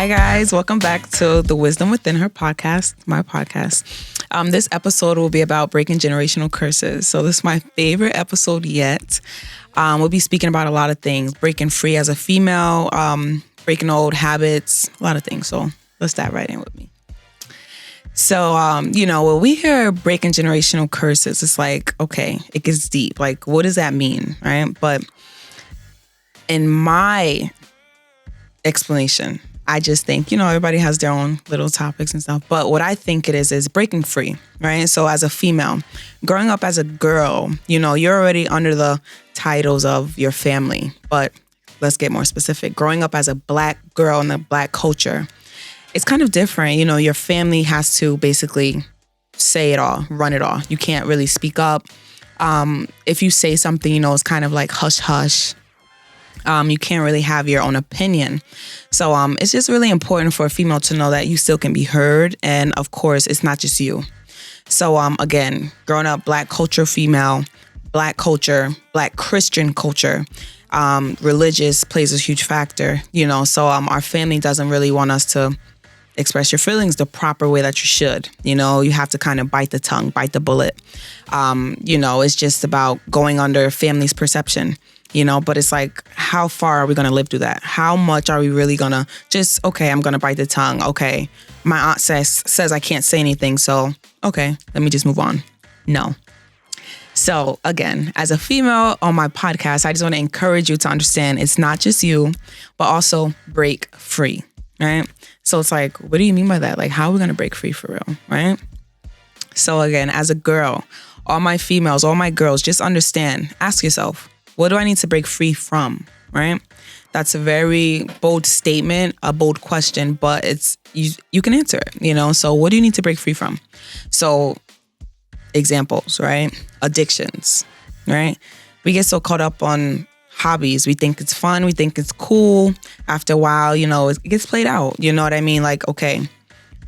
guys, welcome back to the Wisdom Within Her podcast, my podcast. This episode will be about breaking generational curses. So this is my favorite episode yet. We'll be speaking about a lot of things, breaking free as a female, breaking old habits, a lot of things. So let's dive right in with me. So, when we hear breaking generational curses, it's like, okay, it gets deep. Like, what does that mean, right? But in my explanation, I just think, everybody has their own little topics and stuff. But what I think it is breaking free, right? So as a female, growing up as a girl, you're already under the titles of your family. But let's get more specific. Growing up as a Black girl in the Black culture, it's kind of different. Your family has to basically say it all, run it all. You can't really speak up. If you say something, it's kind of like hush hush. You can't really have your own opinion. So it's just really important for a female to know that you still can be heard. And of course, it's not just you. So again, growing up Black culture, female, Black culture, Black Christian culture, religious plays a huge factor, So our family doesn't really want us to express your feelings the proper way that you should. You have to kind of bite the tongue, bite the bullet. It's just about going under family's perception. But it's like, how far are we going to live through that? How much are we really going to just, okay, I'm going to bite the tongue. Okay, my aunt says I can't say anything. So, okay, let me just move on. No. So again, as a female on my podcast, I just want to encourage you to understand it's not just you, but also break free, right? So it's like, what do you mean by that? Like, how are we going to break free for real, right? So again, as a girl, all my females, all my girls, just understand, ask yourself, what do I need to break free from, right? That's a very bold statement, a bold question, but it's you can answer it, So what do you need to break free from? So examples, right? Addictions, right? We get so caught up on hobbies. We think it's fun. We think it's cool. After a while, it gets played out. You know what I mean? Like, okay,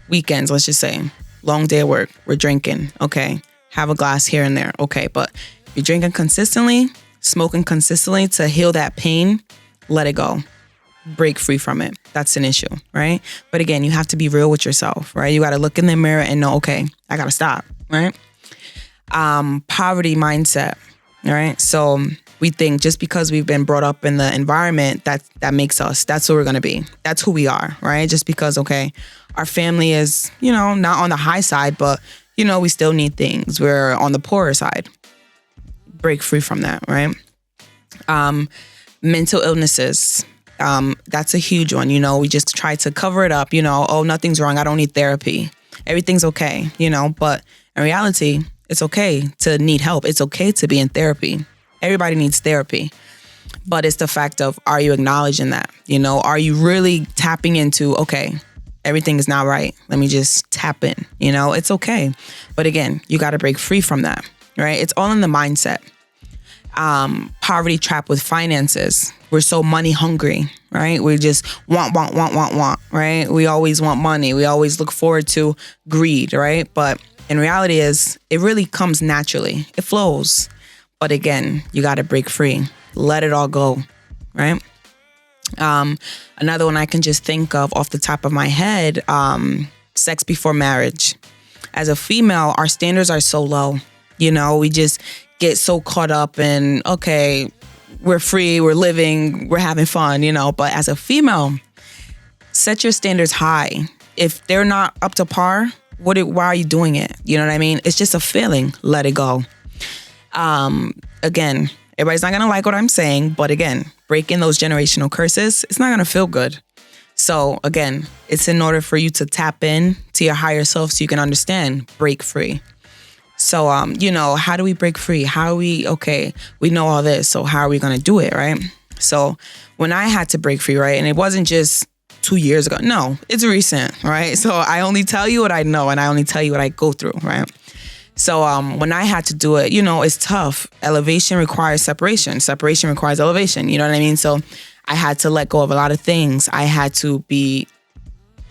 weekends, let's just say, long day at work, we're drinking. Okay, have a glass here and there. Okay, but if you're drinking consistently, smoking consistently to heal that pain, let it go. Break free from it. That's an issue, right? But again, you have to be real with yourself, right? You got to look in the mirror and know, okay, I got to stop, right? Poverty mindset, right? So we think just because we've been brought up in the environment that makes us, that's who we're going to be. That's who we are, right? Just because, okay, our family is, not on the high side, but, we still need things. We're on the poorer side. Break free from that, right? Mental illnesses. That's a huge one. We just try to cover it up, oh, nothing's wrong. I don't need therapy. Everything's okay, but in reality, it's okay to need help. It's okay to be in therapy. Everybody needs therapy. But it's the fact of, are you acknowledging that? Are you really tapping into, okay, everything is not right. Let me just tap in, it's okay. But again, you got to break free from that, right? It's all in the mindset. Poverty trap with finances. We're so money hungry, right? We just want, right? We always want money. We always look forward to greed, right? But in reality it really comes naturally. It flows. But again, you got to break free. Let it all go, right? Another one I can just think of off the top of my head, sex before marriage. As a female, our standards are so low. We just get so caught up in, okay, we're free, we're living, we're having fun, But as a female, set your standards high. If they're not up to par, why are you doing it? You know what I mean? It's just a feeling. Let it go. Again, everybody's not going to like what I'm saying, but again, breaking those generational curses, it's not going to feel good. So again, it's in order for you to tap in to your higher self so you can understand, break free. So, how do we break free? We know all this, so how are we going to do it, right? So when I had to break free, right, and it wasn't just 2 years ago. No, it's recent, right? So I only tell you what I know and I only tell you what I go through, right? So when I had to do it, it's tough. Elevation requires separation. Separation requires elevation. You know what I mean? So I had to let go of a lot of things. I had to be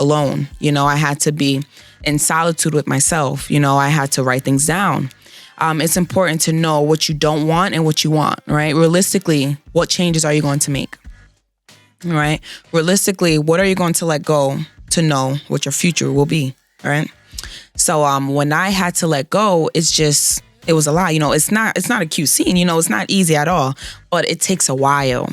alone. I had to be in solitude with myself. I had to write things down. It's important to know what you don't want and what you want, right? Realistically, what changes are you going to make? right? Realistically, what are you going to let go to know what your future will be, right? So when I had to let go, it was a lot. It's not a cute scene. It's not easy at all, but it takes a while.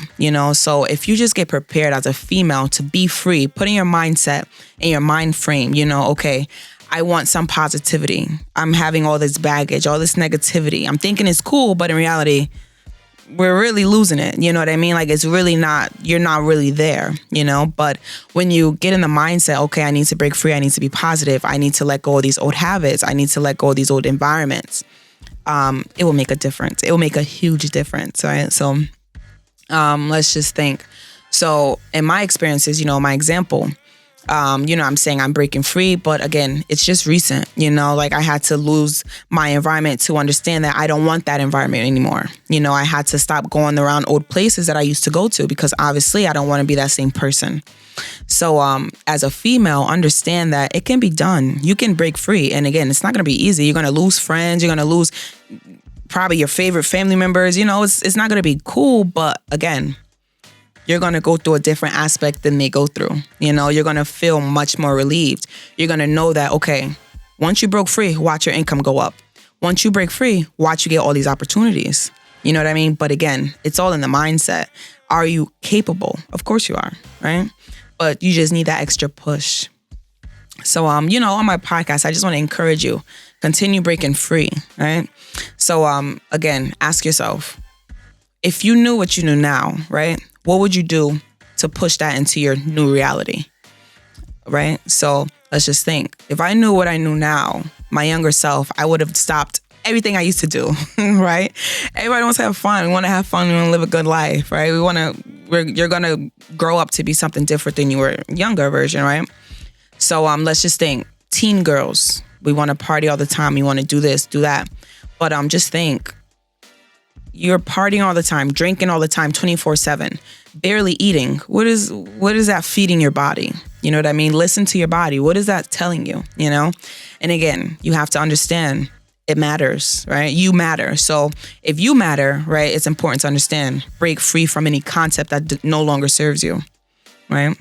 So if you just get prepared as a female to be free, putting your mindset and your mind frame, okay, I want some positivity. I'm having all this baggage, all this negativity. I'm thinking it's cool, but in reality, we're really losing it. You know what I mean? Like, it's really not, you're not really there, but when you get in the mindset, okay, I need to break free. I need to be positive. I need to let go of these old habits. I need to let go of these old environments. It will make a difference. It will make a huge difference. Right. So, let's just think. So in my experiences, my example, I'm saying I'm breaking free, but again, it's just recent, like I had to lose my environment to understand that I don't want that environment anymore. I had to stop going around old places that I used to go to because obviously I don't want to be that same person. So, as a female, understand that it can be done. You can break free. And again, it's not going to be easy. You're going to lose friends. You're going to lose probably your favorite family members. It's not going to be cool, but again, you're going to go through a different aspect than they go through. You're going to feel much more relieved. You're going to know that, okay, once you broke free, watch your income go up. Once you break free, watch you get all these opportunities. You know what I mean? But again, it's all in the mindset. Are you capable? Of course you are, right? But you just need that extra push. So, on my podcast, I just want to encourage you, continue breaking free, right? So, again, ask yourself, if you knew what you knew now, right? What would you do to push that into your new reality, right? So let's just think. If I knew what I knew now, my younger self, I would have stopped everything I used to do, right? Everybody wants to have fun. We want to have fun. We want to live a good life, right? You're going to grow up to be something different than you were younger version, right? So let's just think. Teen girls, we want to party all the time. We want to do this, do that. But just think. You're partying all the time, drinking all the time, 24/7, barely eating. What is that feeding your body? You know what I mean? Listen to your body. What is that telling you? And again, you have to understand it matters, right? You matter. So if you matter, right, it's important to understand, break free from any concept that no longer serves you, right?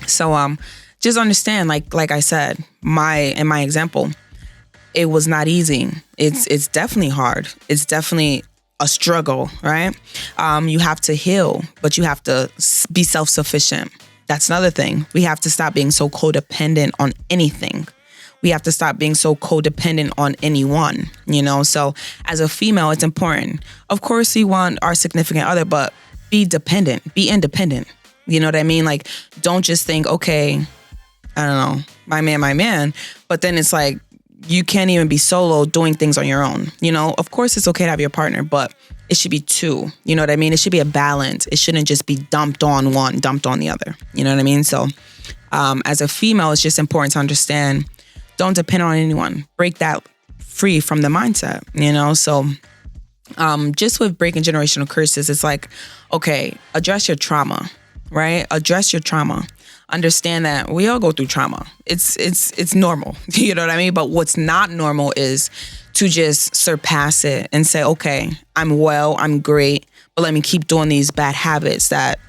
So just understand, like I said, in my example, it was not easy. It's definitely hard. It's definitely a struggle, right? You have to heal, but you have to be self-sufficient. That's another thing. We have to stop being so codependent on anything. We have to stop being so codependent on anyone, So as a female, it's important. Of course, we want our significant other, but be dependent, be independent. You know what I mean? Like, don't just think, okay, I don't know, my man. But then it's like, you can't even be solo doing things on your own. Of course it's okay to have your partner, but it should be two. You know what I mean? It should be a balance. It shouldn't just be dumped on one, dumped on the other. You know what I mean? So as a female, it's just important to understand, don't depend on anyone. Break that free from the mindset, So just with breaking generational curses, it's like, okay, address your trauma, right? Address your trauma. Understand that we all go through trauma. It's normal. You know what I mean? But what's not normal is to just surpass it and say, okay, I'm well, I'm great, but let me keep doing these bad habits that,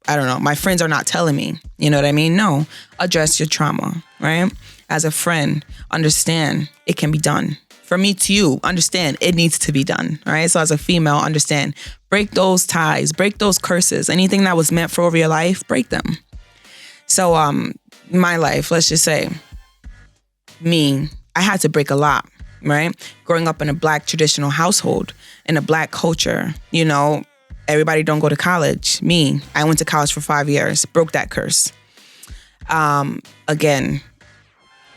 I don't know, my friends are not telling me. You know what I mean? No, address your trauma, right? As a friend, understand it can be done. From me to you, understand it needs to be done, right? So as a female, understand, break those ties, break those curses. Anything that was meant for over your life, break them. So, my life, let's just say, I had to break a lot, right? Growing up in a Black traditional household, in a Black culture, everybody don't go to college. I went to college for 5 years, broke that curse. Again,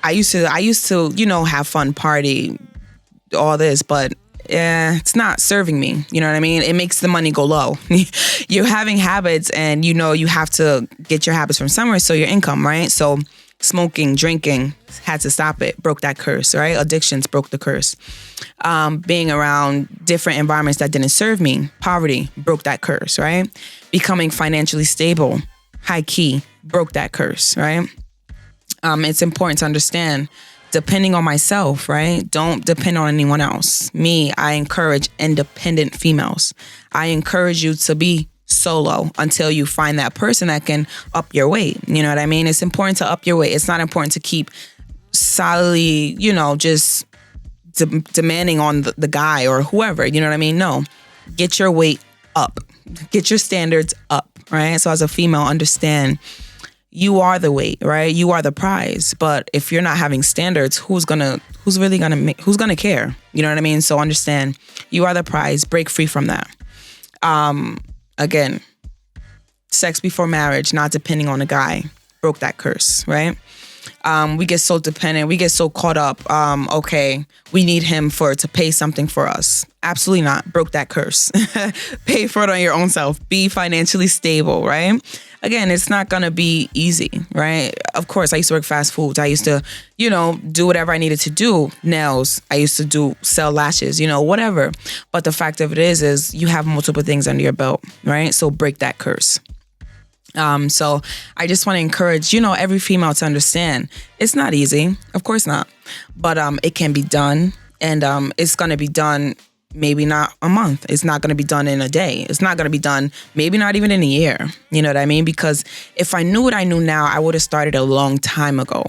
I used to, have fun, party, all this, but it's not serving me. You know what I mean? It makes the money go low. You're having habits and you have to get your habits from somewhere. So your income, right? So smoking, drinking, had to stop it, broke that curse, right? Addictions broke the curse. Being around different environments that didn't serve me, poverty, broke that curse, right? Becoming financially stable, high key, broke that curse, right? It's important to understand, depending on myself, right? Don't depend on anyone else. I encourage independent females. I encourage you to be solo until you find that person that can up your weight. You know what I mean? It's important to up your weight. It's not important to keep solidly, just demanding on the guy or whoever. You know what I mean? No, get your weight up. Get your standards up, right? So as a female, understand you are the weight, right? You are the prize. But if you're not having standards, who's gonna care? You know what I mean? So understand you are the prize. Break free from that. Again, sex before marriage, not depending on a guy, broke that curse, right? We get so dependent. We get so caught up. Okay, we need him to pay something for us. Absolutely not. Broke that curse. Pay for it on your own self. Be financially stable, right? Again, it's not going to be easy, right? Of course, I used to work fast foods. I used to, do whatever I needed to do. Nails. I used to sell lashes, whatever. But the fact of it is you have multiple things under your belt, right? So break that curse. So I just want to encourage, every female to understand it's not easy. Of course not. But it can be done. And it's going to be done maybe not a month. It's not going to be done in a day. It's not going to be done maybe not even in a year. You know what I mean? Because if I knew what I knew now, I would have started a long time ago,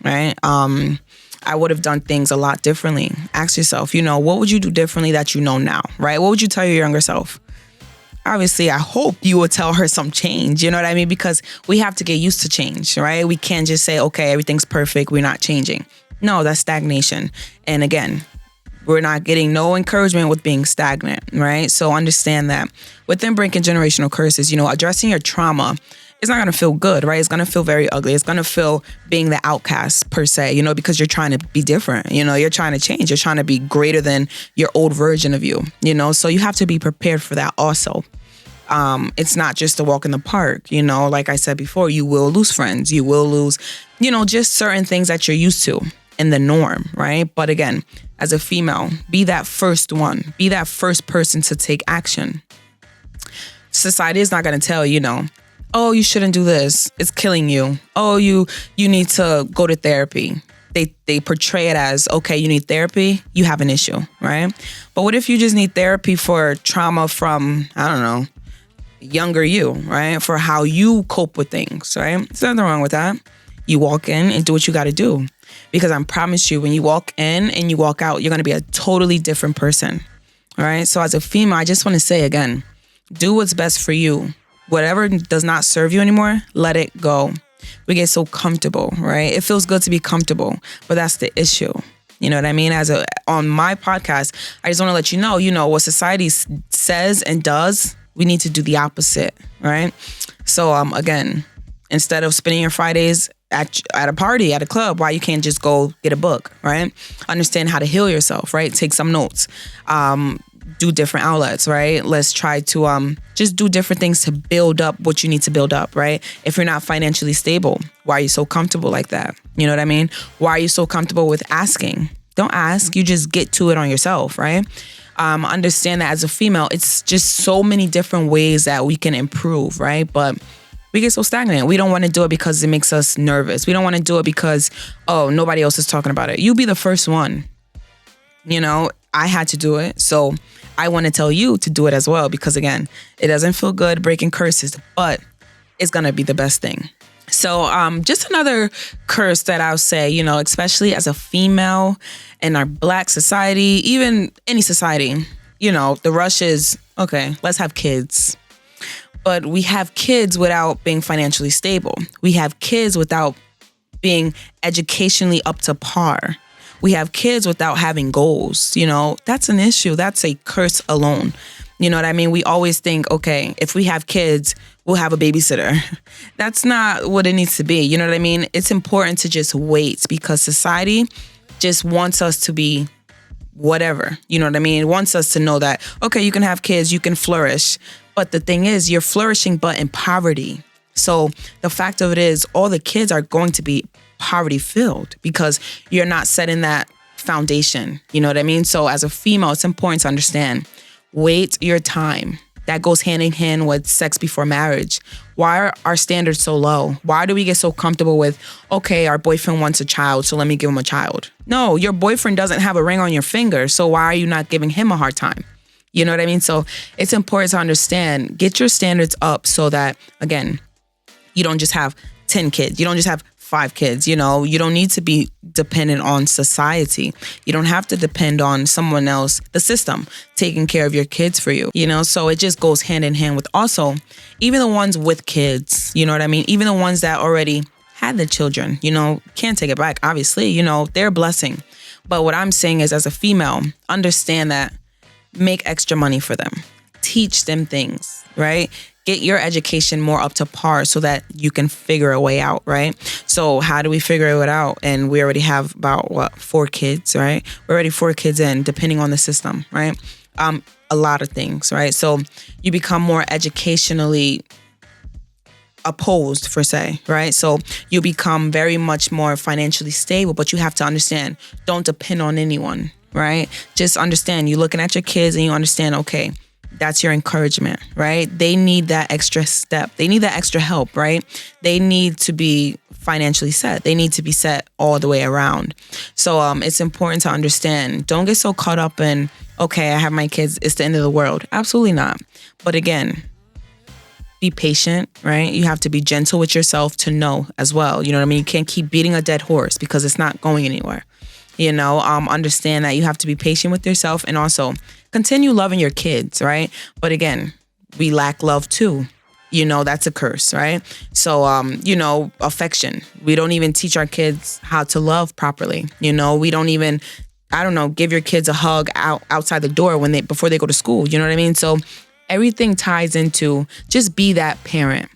right? I would have done things a lot differently. Ask yourself, what would you do differently that you know now, right? What would you tell your younger self? Obviously, I hope you will tell her some change. You know what I mean? Because we have to get used to change, right? We can't just say, okay, everything's perfect. We're not changing. No, that's stagnation. And again, we're not getting no encouragement with being stagnant, right? So understand that within breaking generational curses, addressing your trauma, it's not going to feel good, right? It's going to feel very ugly. It's going to feel being the outcast per se, because you're trying to be different. You're trying to change. You're trying to be greater than your old version of you, so you have to be prepared for that also. It's not just a walk in the park, like I said before, you will lose friends. You will lose, just certain things that you're used to in the norm, right? But again, as a female, be that first one. Be that first person to take action. Society is not going to tell, oh, you shouldn't do this. It's killing you. Oh, you need to go to therapy. They portray it as, okay, you need therapy, you have an issue, right? But what if you just need therapy for trauma from, I don't know, younger you, right? For how you cope with things, right? There's nothing wrong with that. You walk in and do what you got to do. Because I promise you, when you walk in and you walk out, you're going to be a totally different person. All right. So as a female, I just want to say again, do what's best for you. Whatever does not serve you anymore, let it go. We get so comfortable, right? It feels good to be comfortable, but that's the issue. You know what I mean? On my podcast, I just want to let you know, what society says and does, we need to do the opposite, right? So again, instead of spending your Fridays at a party, at a club, why you can't just go get a book, right? Understand how to heal yourself, right? Take some notes, do different outlets, right? Let's try to just do different things to build up what you need to build up, right? If you're not financially stable, why are you so comfortable like that? You know what I mean? Why are you so comfortable with asking? Don't ask, you just get to it on yourself, right? Understand that as a female, it's just so many different ways that we can improve, right? But we get so stagnant. We don't want to do it because it makes us nervous. We don't want to do it because, oh, nobody else is talking about it. You be the first one. I had to do it. So I want to tell you to do it as well. Because again, it doesn't feel good breaking curses, but it's going to be the best thing. So just another curse that I'll say, especially as a female in our Black society, even any society, the rush is, okay, let's have kids. But we have kids without being financially stable. We have kids without being educationally up to par. We have kids without having goals. That's an issue. That's a curse alone. You know what I mean? We always think, okay, if we have kids, we'll have a babysitter. That's not what it needs to be. You know what I mean? It's important to just wait because society just wants us to be whatever. You know what I mean? It wants us to know that, okay, you can have kids, you can flourish. But the thing is, you're flourishing, but in poverty. So the fact of it is, all the kids are going to be poverty filled because you're not setting that foundation. You know what I mean? So as a female, it's important to understand, wait your time. That goes hand in hand with sex before marriage. Why are our standards so low? Why do we get so comfortable with, okay, our boyfriend wants a child, so let me give him a child? No, your boyfriend doesn't have a ring on your finger, so why are you not giving him a hard time? You know what I mean? So it's important to understand, get your standards up so that, again, you don't just have 10 kids. You don't just have 5 kids. You know, you don't need to be dependent on society. You don't have to depend on someone else, the system, taking care of your kids for you. You know, so it just goes hand in hand with also even the ones with kids. You know what I mean? Even the ones that already had the children, you know, can't take it back. Obviously, you know, they're a blessing. But what I'm saying is, as a female, understand that, make extra money for them, teach them things, right? Get your education more up to par so that you can figure a way out, right? So how do we figure it out? And we already have about 4 kids, right? We're already 4 kids in, depending on the system, right? A lot of things, right? So you become more educationally opposed, per se, right? So you become very much more financially stable, but you have to understand, don't depend on anyone, right? Just understand, you're looking at your kids and you understand, okay, that's your encouragement, right? They need that extra step. They need that extra help, right? They need to be financially set. They need to be set all the way around. So it's important to understand, don't get so caught up in, okay, I have my kids, it's the end of the world. Absolutely not. But again, be patient, right? You have to be gentle with yourself to know as well. You know what I mean? You can't keep beating a dead horse because it's not going anywhere. You know, understand that you have to be patient with yourself and also continue loving your kids, right? But again, we lack love too. You know, that's a curse, right? So, you know, affection. We don't even teach our kids how to love properly. You know, we don't even, I don't know, give your kids a hug outside the door before they go to school. You know what I mean? So everything ties into just be that parent.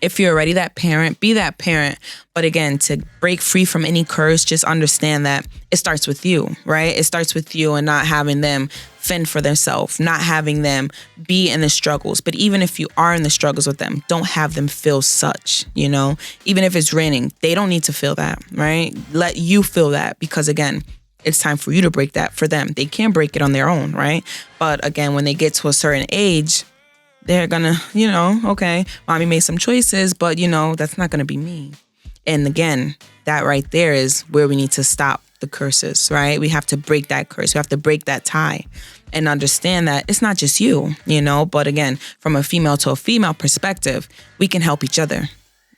If you're already that parent, be that parent. But again, to break free from any curse, just understand that it starts with you, right? It starts with you and not having them fend for themselves, not having them be in the struggles. But even if you are in the struggles with them, don't have them feel such, you know? Even if it's raining, they don't need to feel that, right? Let you feel that because again, it's time for you to break that for them. They can't break it on their own, right? But again, when they get to a certain age, they're gonna, you know, okay, mommy made some choices, but you know, that's not gonna be me. And again, that right there is where we need to stop the curses, right? We have to break that curse. We have to break that tie and understand that it's not just you, you know, but again, from a female to a female perspective, we can help each other,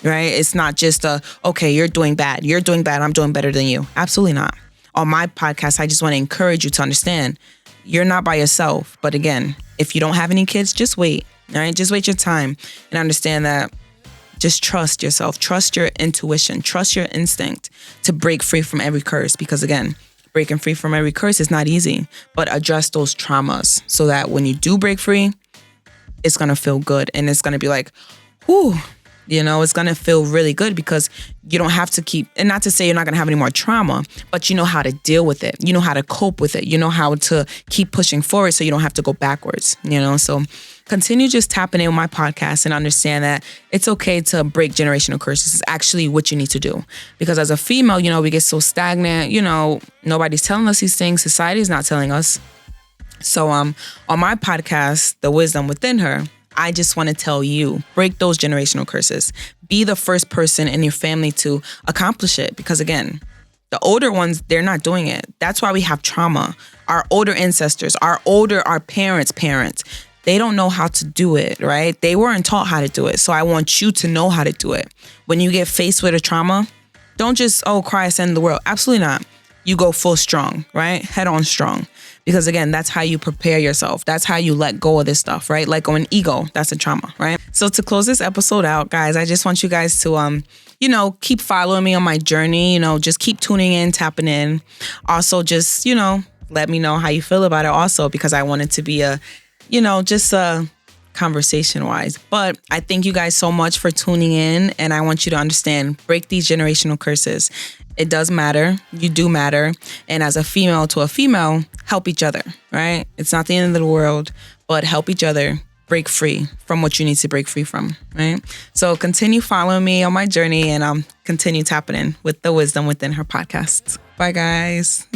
right? It's not just okay, you're doing bad, I'm doing better than you. Absolutely not. On my podcast, I just want to encourage you to understand you're not by yourself. But again, if you don't have any kids, just wait. All right, just wait your time and understand that just trust yourself, trust your intuition, trust your instinct to break free from every curse. Because again, breaking free from every curse is not easy, but address those traumas so that when you do break free, it's going to feel good. And it's going to be like, whew, you know, it's going to feel really good because you don't have to keep, and not to say you're not going to have any more trauma, but you know how to deal with it. You know how to cope with it. You know how to keep pushing forward so you don't have to go backwards, you know? So continue just tapping in with my podcast and understand that it's okay to break generational curses. It's actually what you need to do. Because as a female, you know, we get so stagnant, you know, nobody's telling us these things. Society's not telling us. So on my podcast, The Wisdom Within Her, I just want to tell you, break those generational curses. Be the first person in your family to accomplish it. Because again, the older ones, they're not doing it. That's why we have trauma. Our older ancestors, our parents, they don't know how to do it, right? They weren't taught how to do it. So I want you to know how to do it. When you get faced with a trauma, don't just, cry, it's the end of the world. Absolutely not. You go full strong, right? Head on strong. Because again, that's how you prepare yourself. That's how you let go of this stuff, right? Like an ego, that's a trauma, right? So to close this episode out, guys, I just want you guys to, keep following me on my journey, just keep tuning in, tapping in. Also just, let me know how you feel about it also, because I want it to be conversation wise. But I thank you guys so much for tuning in. And I want you to understand, break these generational curses. It does matter. You do matter. And as a female to a female, help each other, right? It's not the end of the world, but help each other break free from what you need to break free from, right? So continue following me on my journey and continue tapping in with The Wisdom Within Her podcast. Bye, guys.